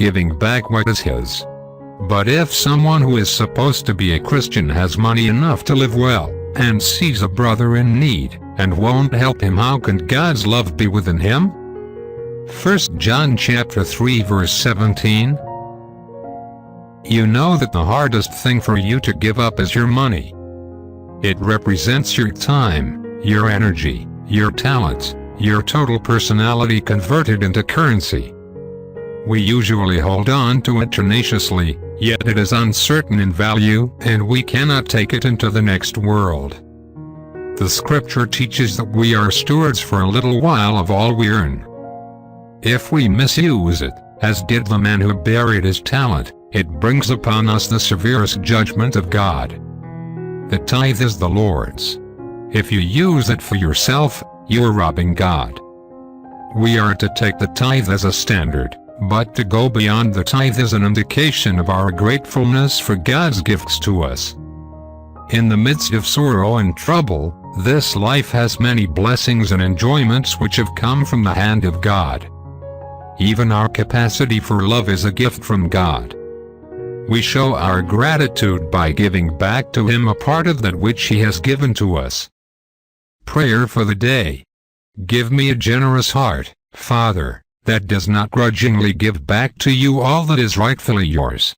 giving back what is his. But if someone who is supposed to be a Christian has money enough to live well, and sees a brother in need, and won't help him, how can God's love be within him? 1 John chapter 3 verse 17. You know that the hardest thing for you to give up is your money. It represents your time, your energy, your talents, your total personality converted into currency. We usually hold on to it tenaciously, yet it is uncertain in value, and we cannot take it into the next world. The scripture teaches that we are stewards for a little while of all we earn. If we misuse it, as did the man who buried his talent, it brings upon us the severest judgment of God. The tithe is the Lord's. If you use it for yourself, you are robbing God. We are to take the tithe as a standard, but to go beyond the tithe is an indication of our gratefulness for God's gifts to us. In the midst of sorrow and trouble, this life has many blessings and enjoyments which have come from the hand of God. Even our capacity for love is a gift from God. We show our gratitude by giving back to Him a part of that which He has given to us. Prayer for the day. Give me a generous heart, Father, that does not grudgingly give back to you all that is rightfully yours.